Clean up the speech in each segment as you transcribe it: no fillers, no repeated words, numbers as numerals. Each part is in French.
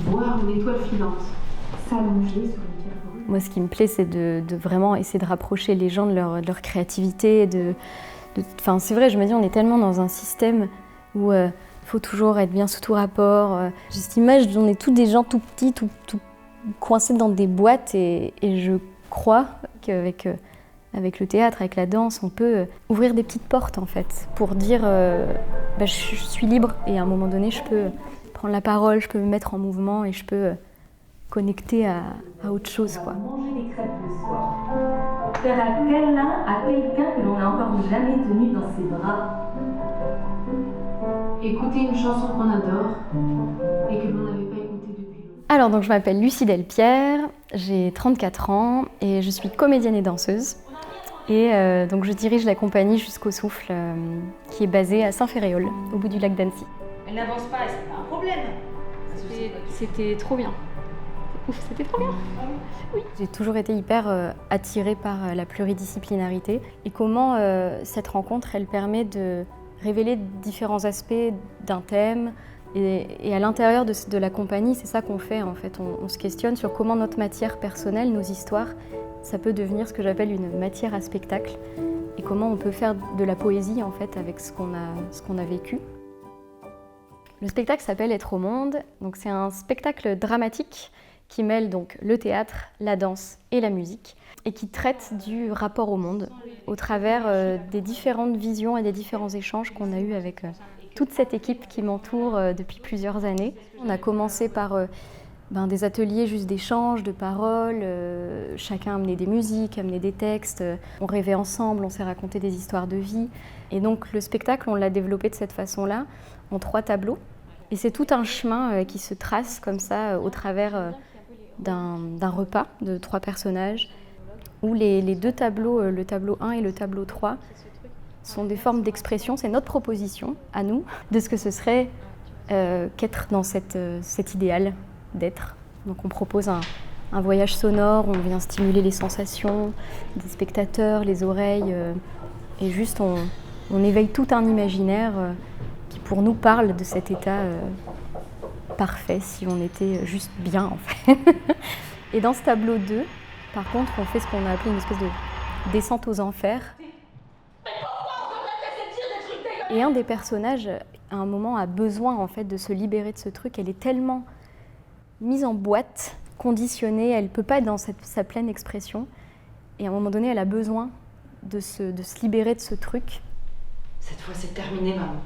voir une étoile filante s'allonger sur une pierre brune. Moi, ce qui me plaît, c'est de vraiment essayer de rapprocher les gens de leur créativité. Enfin, c'est vrai, je me dis, on est tellement dans un système où il faut toujours être bien sous tout rapport. J'ai cette image, on est tous des gens tout petits, tout coincés dans des boîtes. Et je crois qu'avec avec le théâtre, avec la danse, on peut ouvrir des petites portes, en fait, pour dire je suis libre. Et à un moment donné, je peux prendre la parole, je peux me mettre en mouvement et je peux connecter à autre chose, quoi. Manger des crêpes le soir. Faire un câlin à quelqu'un que l'on n'a encore jamais tenu dans ses bras. Écouter une chanson qu'on adore et que l'on n'avait pas écoutée depuis longtemps. Alors, donc, je m'appelle Lucie Delpierre, j'ai 34 ans et je suis comédienne et danseuse. Et donc, je dirige la compagnie Jusqu'au Souffle, qui est basée à Saint-Ferréol, au bout du lac d'Annecy. Elle n'avance pas et c'est pas un problème. C'était trop bien. Ouf, c'était trop bien. Oui. J'ai toujours été hyper attirée par la pluridisciplinarité et comment cette rencontre, elle permet de révéler différents aspects d'un thème. Et à l'intérieur de la compagnie, c'est ça qu'on fait en fait. On se questionne sur comment notre matière personnelle, nos histoires, ça peut devenir ce que j'appelle une matière à spectacle et comment on peut faire de la poésie en fait avec ce qu'on a vécu. Le spectacle s'appelle Être au monde. Donc c'est un spectacle dramatique qui mêle donc le théâtre, la danse et la musique et qui traite du rapport au monde au travers des différentes visions et des différents échanges qu'on a eus avec toute cette équipe qui m'entoure depuis plusieurs années. On a commencé par des ateliers juste d'échanges, de paroles, chacun amenait des musiques, amenait des textes, on rêvait ensemble, on s'est raconté des histoires de vie. Et donc le spectacle, on l'a développé de cette façon-là, en 3 tableaux. Et c'est tout un chemin qui se trace comme ça au travers d'un repas de 3 personnages, où les 2 tableaux, le tableau 1 et le tableau 3, sont des formes d'expression, c'est notre proposition à nous, de ce que ce serait qu'être dans cet idéal d'être. Donc on propose un voyage sonore, on vient stimuler les sensations des spectateurs, les oreilles, et juste on éveille tout un imaginaire qui pour nous parle de cet état parfait, si on était juste bien en fait. Et dans ce tableau 2, par contre, on fait ce qu'on a appelé une espèce de descente aux enfers. Et un des personnages, à un moment, a besoin en fait de se libérer de ce truc. Elle est tellement mise en boîte, conditionnée, elle ne peut pas être dans sa pleine expression. Et à un moment donné, elle a besoin de se libérer de ce truc. Cette fois, c'est terminé, maman.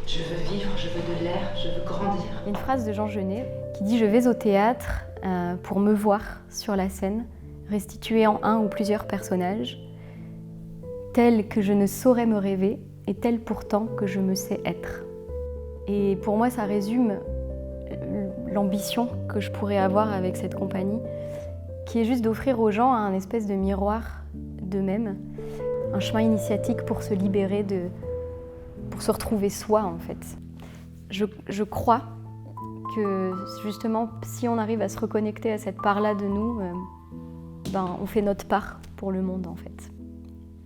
Je veux vivre, je veux de l'air, je veux grandir. Il y a une phrase de Jean Genet qui dit « Je vais au théâtre pour me voir sur la scène, restituée en un ou plusieurs personnages, tels que je ne saurais me rêver et tels pourtant que je me sais être. » Et pour moi, ça résume l'ambition que je pourrais avoir avec cette compagnie, qui est juste d'offrir aux gens un espèce de miroir d'eux-mêmes, un chemin initiatique pour se libérer, pour se retrouver soi en fait. Je crois que justement, si on arrive à se reconnecter à cette part-là de nous, on fait notre part pour le monde en fait.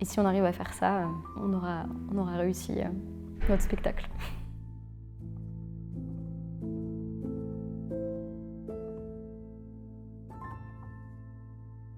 Et si on arrive à faire ça, on aura réussi notre spectacle.